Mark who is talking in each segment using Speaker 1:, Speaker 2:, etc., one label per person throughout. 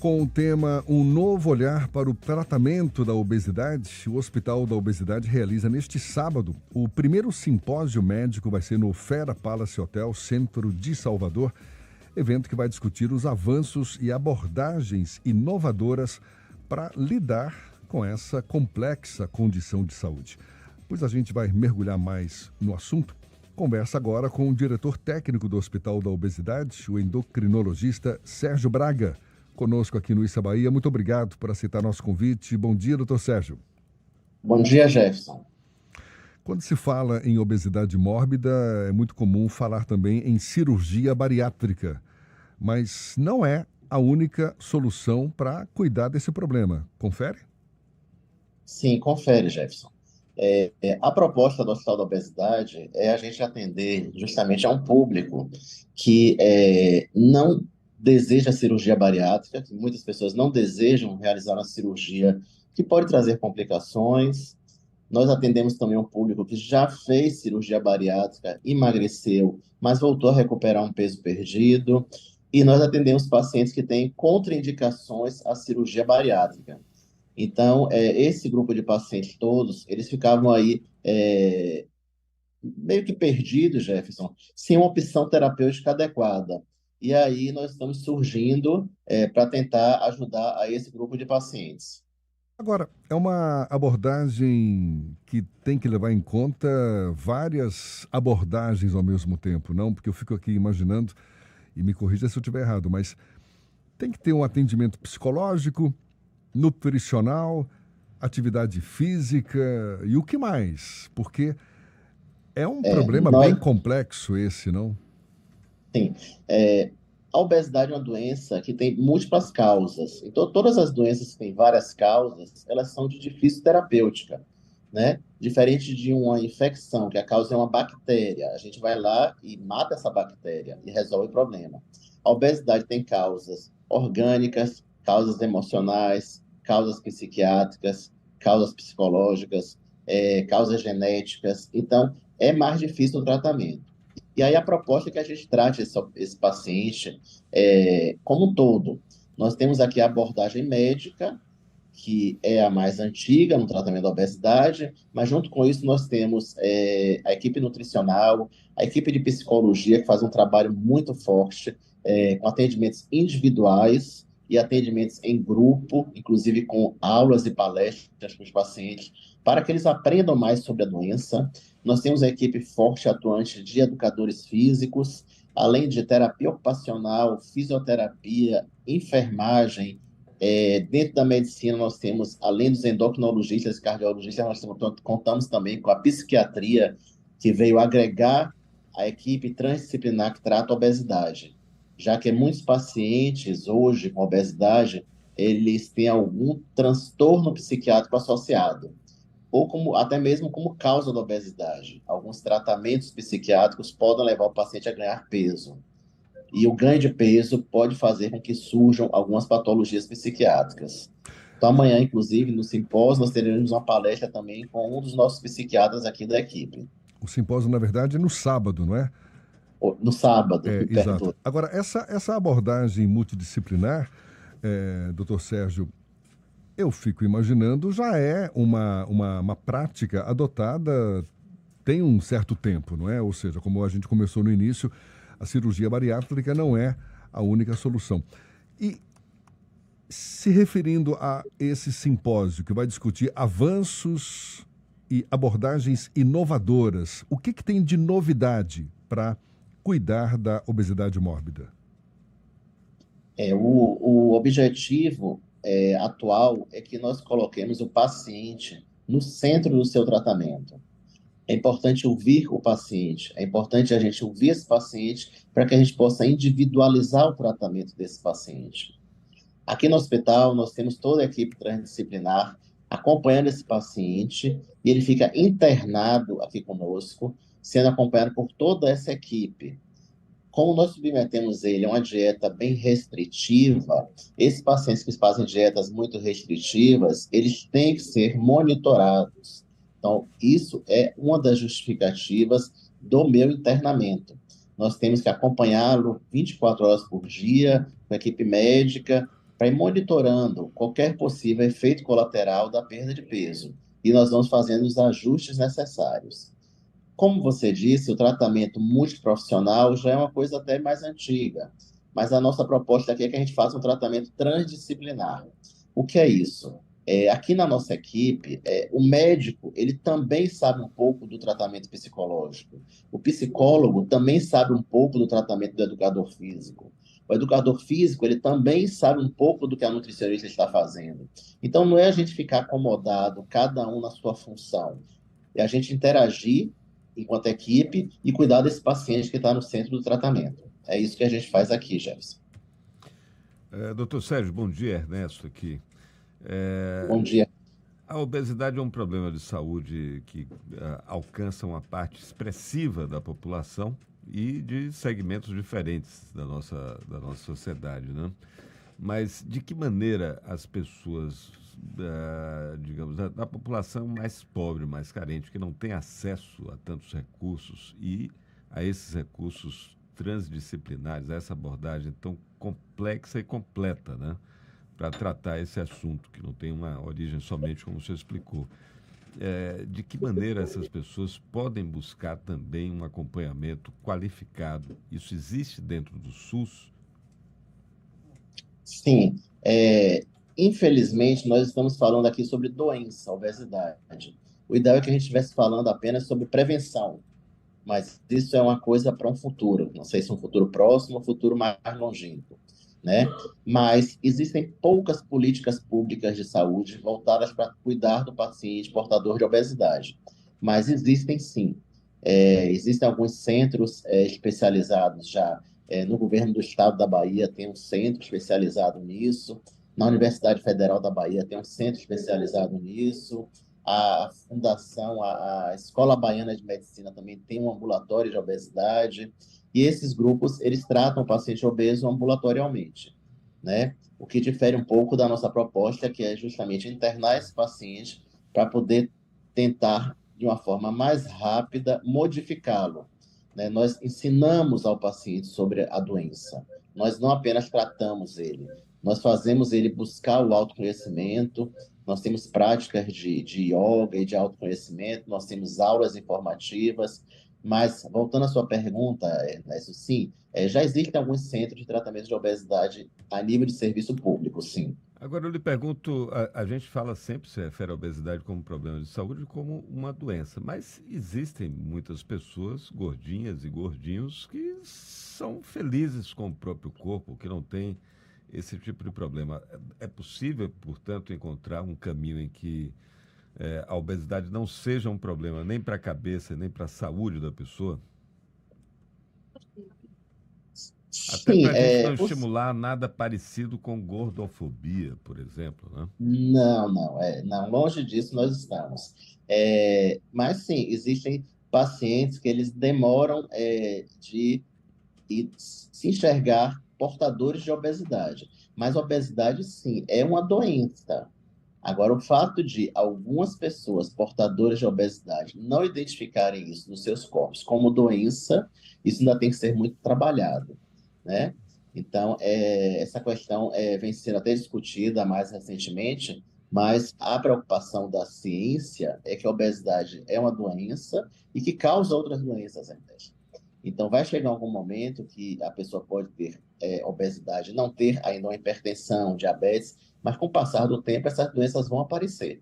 Speaker 1: com o tema Um Novo Olhar para o Tratamento da Obesidade. O Hospital da Obesidade realiza neste sábado o primeiro simpósio médico, vai ser no Fera Palace Hotel, centro de Salvador, evento que vai discutir os avanços e abordagens inovadoras para lidar com essa complexa condição de saúde. Pois a gente vai mergulhar mais no assunto. Conversa agora com o diretor técnico do Hospital da Obesidade, o endocrinologista Sérgio Braga, conosco aqui no Issa Bahia. Muito obrigado por aceitar nosso convite. Bom dia, doutor Sérgio.
Speaker 2: Bom dia, Jefferson.
Speaker 1: Quando se fala em obesidade mórbida, é muito comum falar também em cirurgia bariátrica, mas não é a única solução para cuidar desse problema. Confere?
Speaker 2: Sim, confere, Jefferson. A proposta do Hospital da Obesidade é a gente atender justamente a um público que não deseja cirurgia bariátrica, que muitas pessoas não desejam realizar uma cirurgia que pode trazer complicações. Nós atendemos também um público que já fez cirurgia bariátrica, emagreceu, mas voltou a recuperar um peso perdido. E nós atendemos pacientes que têm contraindicações à cirurgia bariátrica. Então, esse grupo de pacientes todos, eles ficavam aí meio que perdidos, Jefferson, sem uma opção terapêutica adequada. E aí nós estamos surgindo para tentar ajudar a esse grupo de pacientes.
Speaker 1: Agora, é uma abordagem que tem que levar em conta várias abordagens ao mesmo tempo, não? Porque eu fico aqui imaginando, e me corrija se eu estiver errado, mas tem que ter um atendimento psicológico, nutricional, atividade física e o que mais? Porque é um problema bem
Speaker 2: Nós,
Speaker 1: complexo esse, não?
Speaker 2: sim, a obesidade é uma doença que tem múltiplas causas. Então, todas as doenças que têm várias causas, elas são de difícil terapêutica, né? Diferente de uma infecção, que a causa é uma bactéria. A gente vai lá e mata essa bactéria e resolve o problema. A obesidade tem causas orgânicas, causas emocionais, causas psiquiátricas, causas psicológicas, causas genéticas. Então, é mais difícil o tratamento. E aí a proposta é que a gente trate esse paciente como um todo. Nós temos aqui a abordagem médica, que é a mais antiga no tratamento da obesidade, mas junto com isso nós temos a equipe nutricional, a equipe de psicologia, que faz um trabalho muito forte, com atendimentos individuais e atendimentos em grupo, inclusive com aulas e palestras para os pacientes, para que eles aprendam mais sobre a doença. Nós temos a equipe forte atuante de educadores físicos, além de terapia ocupacional, fisioterapia, enfermagem. Dentro da medicina, nós temos, além dos endocrinologistas e cardiologistas, contamos também com a psiquiatria, que veio agregar a equipe transdisciplinar que trata a obesidade, já que muitos pacientes hoje com obesidade, eles têm algum transtorno psiquiátrico associado, ou até mesmo como causa da obesidade. Alguns tratamentos psiquiátricos podem levar o paciente a ganhar peso. E o ganho de peso pode fazer com que surjam algumas patologias psiquiátricas. Então, amanhã, inclusive, no simpósio, nós teremos uma palestra também com um dos nossos psiquiatras aqui da equipe.
Speaker 1: O simpósio, na verdade, é no sábado, não é?
Speaker 2: No sábado,
Speaker 1: É,
Speaker 2: me
Speaker 1: exato.
Speaker 2: perdoe.
Speaker 1: Agora, essa abordagem multidisciplinar, doutor Sérgio, eu fico imaginando, já é uma prática adotada tem um certo tempo, não é? Ou seja, como a gente começou no início, a cirurgia bariátrica não é a única solução. E se referindo a esse simpósio que vai discutir avanços e abordagens inovadoras, o que tem de novidade para cuidar da obesidade mórbida?
Speaker 2: O objetivo atual é que nós coloquemos o paciente no centro do seu tratamento. É importante ouvir o paciente, é importante a gente ouvir esse paciente para que a gente possa individualizar o tratamento desse paciente. Aqui no hospital, nós temos toda a equipe transdisciplinar acompanhando esse paciente e ele fica internado aqui conosco, sendo acompanhado por toda essa equipe. Como nós submetemos ele a uma dieta bem restritiva, esses pacientes que fazem dietas muito restritivas, eles têm que ser monitorados. Então, isso é uma das justificativas do meu internamento. Nós temos que acompanhá-lo 24 horas por dia, com a equipe médica, para ir monitorando qualquer possível efeito colateral da perda de peso. E nós vamos fazendo os ajustes necessários. Como você disse, o tratamento multiprofissional já é uma coisa até mais antiga, mas a nossa proposta aqui é que a gente faça um tratamento transdisciplinar. O que é isso? Aqui na nossa equipe, o médico ele também sabe um pouco do tratamento psicológico. O psicólogo também sabe um pouco do tratamento do educador físico. O educador físico ele também sabe um pouco do que a nutricionista está fazendo. Então não é a gente ficar acomodado, cada um na sua função. É a gente interagir enquanto equipe e cuidar desse paciente que está no centro do tratamento. É isso que a gente faz aqui, Jefferson.
Speaker 3: Doutor Sérgio, bom dia, Ernesto aqui.
Speaker 2: Bom dia.
Speaker 3: A obesidade é um problema de saúde que alcança uma parte expressiva da população e de segmentos diferentes da nossa sociedade, né? Mas de que maneira as pessoas, digamos, da população mais pobre, mais carente, que não tem acesso a tantos recursos e a esses recursos transdisciplinares, a essa abordagem tão complexa e completa, né? Para tratar esse assunto, que não tem uma origem somente como você explicou. De que maneira essas pessoas podem buscar também um acompanhamento qualificado? Isso existe dentro do SUS?
Speaker 2: Sim, infelizmente nós estamos falando aqui sobre doença, obesidade. O ideal é que a gente estivesse falando apenas sobre prevenção, mas isso é uma coisa para um futuro. Não sei se um futuro próximo ou um futuro mais longínquo, né? Mas existem poucas políticas públicas de saúde voltadas para cuidar do paciente portador de obesidade. Mas existem sim. Existem alguns centros especializados já. No governo do estado da Bahia tem um centro especializado nisso. Na Universidade Federal da Bahia tem um centro especializado nisso. A fundação, a Escola Baiana de Medicina também tem um ambulatório de obesidade. E esses grupos, eles tratam o paciente obeso ambulatorialmente, né? O que difere um pouco da nossa proposta, que é justamente internar esse paciente para poder tentar, de uma forma mais rápida, modificá-lo, né? Nós ensinamos ao paciente sobre a doença. Nós não apenas tratamos ele, nós fazemos ele buscar o autoconhecimento, nós temos práticas de yoga e de autoconhecimento, nós temos aulas informativas, mas, voltando à sua pergunta, Ernesto, sim, já existem alguns centros de tratamento de obesidade a nível de serviço público, sim.
Speaker 3: Agora eu lhe pergunto, a gente fala sempre, se refere à obesidade como problema de saúde, como uma doença, mas existem muitas pessoas gordinhas e gordinhos que são felizes com o próprio corpo, que não têm esse tipo de problema. É possível, portanto, encontrar um caminho em que a obesidade não seja um problema nem para a cabeça, nem para a saúde da pessoa? Até
Speaker 2: Sim,
Speaker 3: para a gente não estimular nada parecido com gordofobia, por exemplo, né?
Speaker 2: não, não, não, longe disso nós estamos. Mas sim, existem pacientes que eles demoram de se enxergar portadores de obesidade. Mas obesidade, sim, é uma doença. Agora, o fato de algumas pessoas portadoras de obesidade não identificarem isso nos seus corpos como doença, isso ainda tem que ser muito trabalhado, né? Então, essa questão vem sendo até discutida mais recentemente, mas a preocupação da ciência é que a obesidade é uma doença e que causa outras doenças ainda. Então, vai chegar algum momento que a pessoa pode ter obesidade, não ter ainda uma hipertensão, diabetes, mas com o passar do tempo, essas doenças vão aparecer.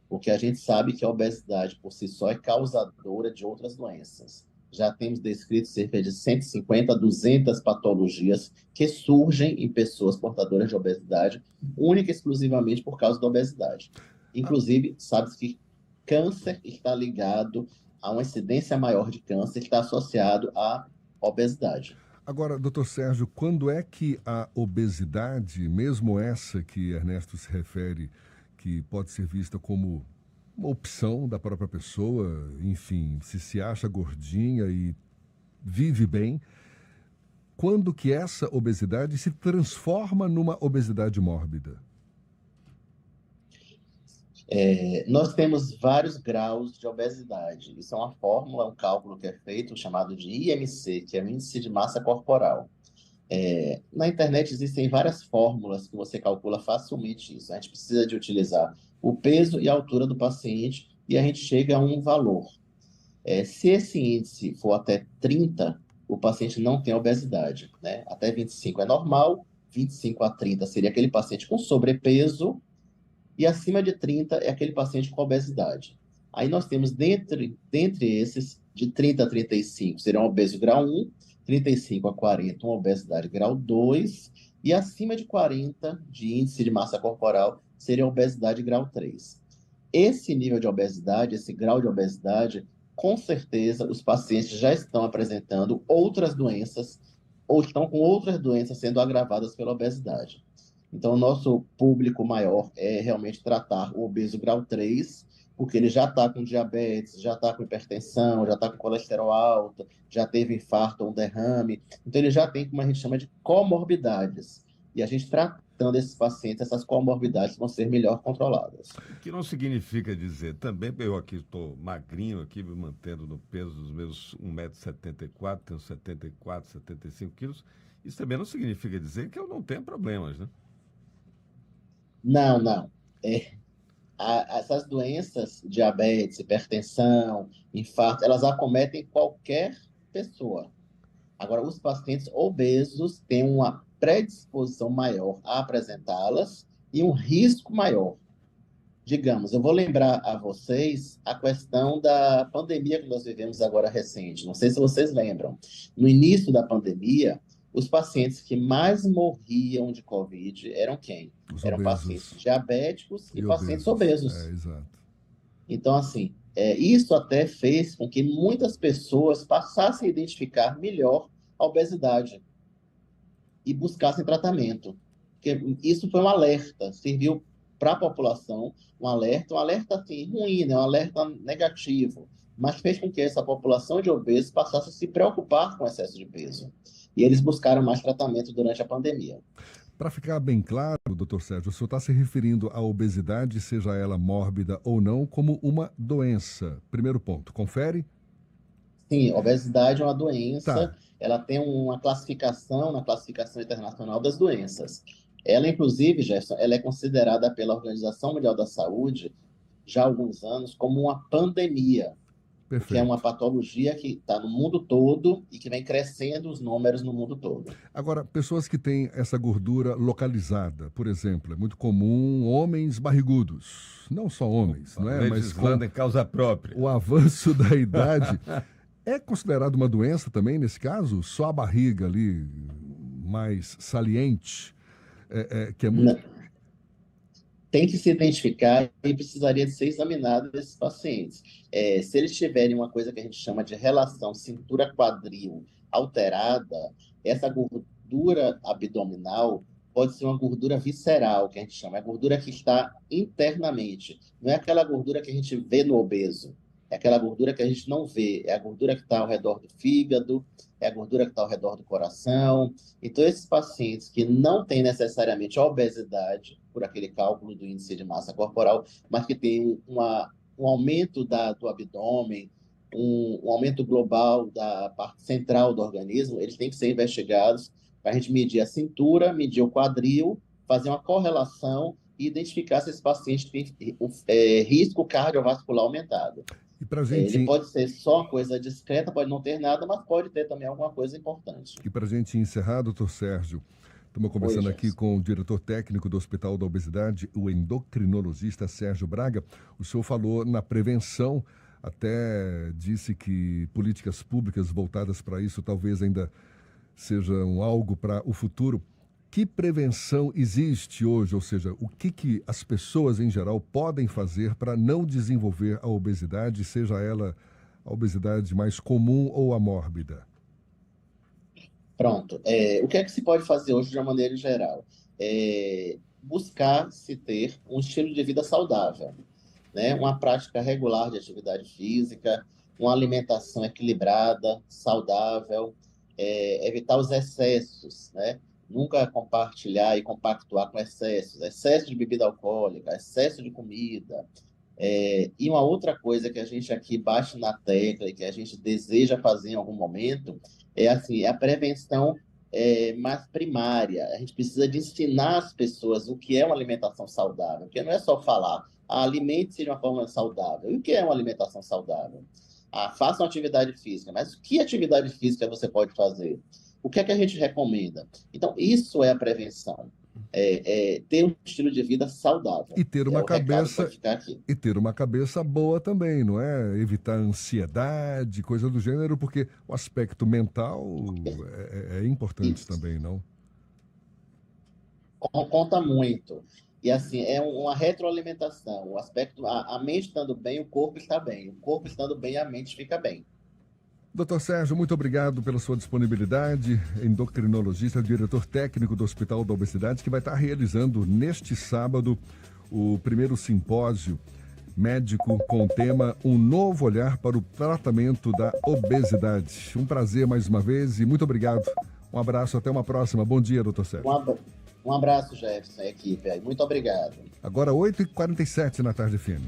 Speaker 2: Porque a gente sabe que a obesidade por si só é causadora de outras doenças. Já temos descrito cerca de 150 a 200 patologias que surgem em pessoas portadoras de obesidade, única e exclusivamente por causa da obesidade. Inclusive, sabe-se que câncer está ligado a uma incidência maior de câncer que está associado à obesidade.
Speaker 1: Agora, doutor Sérgio, quando é que a obesidade, mesmo essa que Ernesto se refere, que pode ser vista como uma opção da própria pessoa, enfim, se acha gordinha e vive bem, quando que essa obesidade se transforma numa obesidade mórbida?
Speaker 2: Nós temos vários graus de obesidade. Isso é uma fórmula, um cálculo que é feito chamado de IMC, que é o Índice de Massa Corporal. Na internet existem várias fórmulas que você calcula facilmente isso. A gente precisa de utilizar o peso e a altura do paciente e a gente chega a um valor. Se esse índice for até 30, o paciente não tem obesidade, né? Até 25 é normal, 25 a 30 seria aquele paciente com sobrepeso e acima de 30 é aquele paciente com obesidade. Aí nós temos dentre esses, de 30 a 35, seria um obeso grau 1, 35 a 40, uma obesidade grau 2, e acima de 40 de índice de massa corporal seria obesidade grau 3. Esse nível de obesidade, esse grau de obesidade, com certeza os pacientes já estão apresentando outras doenças ou estão com outras doenças sendo agravadas pela obesidade. Então, o nosso público maior é realmente tratar o obeso grau 3, porque ele já está com diabetes, já está com hipertensão, já está com colesterol alto, já teve infarto ou um derrame. Então, ele já tem, como a gente chama de comorbidades. E a gente tratando esses pacientes, essas comorbidades vão ser melhor controladas.
Speaker 3: O que não significa dizer, também eu aqui estou magrinho, aqui me mantendo no peso dos meus 1,74 m, tenho 74, 75 quilos, isso também não significa dizer que eu não tenho problemas, né?
Speaker 2: Não. Essas doenças, diabetes, hipertensão, infarto, elas acometem qualquer pessoa. Agora, os pacientes obesos têm uma predisposição maior a apresentá-las e um risco maior. Digamos, eu vou lembrar a vocês a questão da pandemia que nós vivemos agora recente. Não sei se vocês lembram. No início da pandemia, os pacientes que mais morriam de Covid eram quem?
Speaker 1: Os
Speaker 2: Eram
Speaker 1: obesos
Speaker 2: pacientes diabéticos e pacientes
Speaker 1: obesos.
Speaker 2: obesos.
Speaker 1: Exato.
Speaker 2: Então, assim, isso até fez com que muitas pessoas passassem a identificar melhor a obesidade e buscassem tratamento. Porque isso foi um alerta, serviu para a população um alerta assim, ruim, né? Um alerta negativo, mas fez com que essa população de obesos passasse a se preocupar com o excesso de peso. E eles buscaram mais tratamento durante a pandemia.
Speaker 1: Para ficar bem claro, doutor Sérgio, o senhor está se referindo à obesidade, seja ela mórbida ou não, como uma doença. Primeiro ponto, confere?
Speaker 2: Sim, obesidade é uma doença,
Speaker 1: Tá.
Speaker 2: ela tem uma classificação na classificação internacional das doenças. Ela, inclusive, Gerson, ela é considerada pela Organização Mundial da Saúde, já há alguns anos, como uma pandemia, que é uma
Speaker 1: Perfeito.
Speaker 2: patologia que está no mundo todo e que vem crescendo os números no mundo todo.
Speaker 1: Agora, pessoas que têm essa gordura localizada, por exemplo, é muito comum homens barrigudos, não só homens, não é? Mas com
Speaker 3: Legislando em causa própria.
Speaker 1: o avanço da idade, é considerado uma doença também nesse caso? Só a barriga ali mais saliente, que é muito...
Speaker 2: Tem que se identificar e precisaria de ser examinado esses pacientes. Se eles tiverem uma coisa que a gente chama de relação cintura-quadril alterada, essa gordura abdominal pode ser uma gordura visceral, que a gente chama, é a gordura que está internamente. Não é aquela gordura que a gente vê no obeso, é aquela gordura que a gente não vê, é a gordura que está ao redor do fígado, é a gordura que está ao redor do coração. Então, esses pacientes que não têm necessariamente a obesidade, por aquele cálculo do índice de massa corporal, mas que tem um aumento do abdômen, um aumento global da parte central do organismo, eles têm que ser investigados para a gente medir a cintura, medir o quadril, fazer uma correlação e identificar se esse paciente tem risco cardiovascular aumentado.
Speaker 1: E para
Speaker 2: Ele
Speaker 1: gente,
Speaker 2: pode ser só coisa discreta, pode não ter nada, mas pode ter também alguma coisa importante.
Speaker 1: gente encerrar, doutor Sérgio, estamos conversando
Speaker 2: Oi,
Speaker 1: aqui
Speaker 2: Gerson.
Speaker 1: com o diretor técnico do Hospital da Obesidade, o endocrinologista Sérgio Braga. O senhor falou na prevenção, até disse que políticas públicas voltadas para isso talvez ainda sejam algo para o futuro. Que prevenção existe hoje? Ou seja, o que as pessoas em geral podem fazer para não desenvolver a obesidade, seja ela a obesidade mais comum ou a mórbida?
Speaker 2: Pronto. O que é que se pode fazer hoje de uma maneira geral? Buscar se ter um estilo de vida saudável, né? Uma prática regular de atividade física, uma alimentação equilibrada, saudável, evitar os excessos, né? Nunca compartilhar e compactuar com excessos, excesso de bebida alcoólica, excesso de comida. E uma outra coisa que a gente aqui bate na tecla e que a gente deseja fazer em algum momento é assim, a prevenção mais primária. A gente precisa de ensinar as pessoas o que é uma alimentação saudável, porque não é só falar, alimente-se de uma forma saudável. E o que é uma alimentação saudável? Faça uma atividade física, mas que atividade física você pode fazer? O que é que a gente recomenda? Então, isso é a prevenção. Ter um estilo de vida saudável.
Speaker 1: E ter uma
Speaker 2: o recado
Speaker 1: cabeça
Speaker 2: pode ficar aqui.
Speaker 1: e ter uma cabeça boa também, não é? Evitar ansiedade, coisa do gênero, porque o aspecto mental é importante
Speaker 2: Isso.
Speaker 1: também, não?
Speaker 2: Conta muito. E assim, é uma retroalimentação. O aspecto, a mente estando bem, o corpo está bem. O corpo estando bem, a mente fica bem.
Speaker 1: Doutor Sérgio, muito obrigado pela sua disponibilidade, endocrinologista, diretor técnico do Hospital da Obesidade, que vai estar realizando neste sábado o primeiro simpósio médico com o tema Um Novo Olhar para o Tratamento da Obesidade. Um prazer mais uma vez e muito obrigado. Um abraço, até uma próxima. Bom dia, doutor Sérgio.
Speaker 2: Um abraço, Jefferson, equipe. Muito obrigado.
Speaker 1: Agora 8h47 na tarde firme.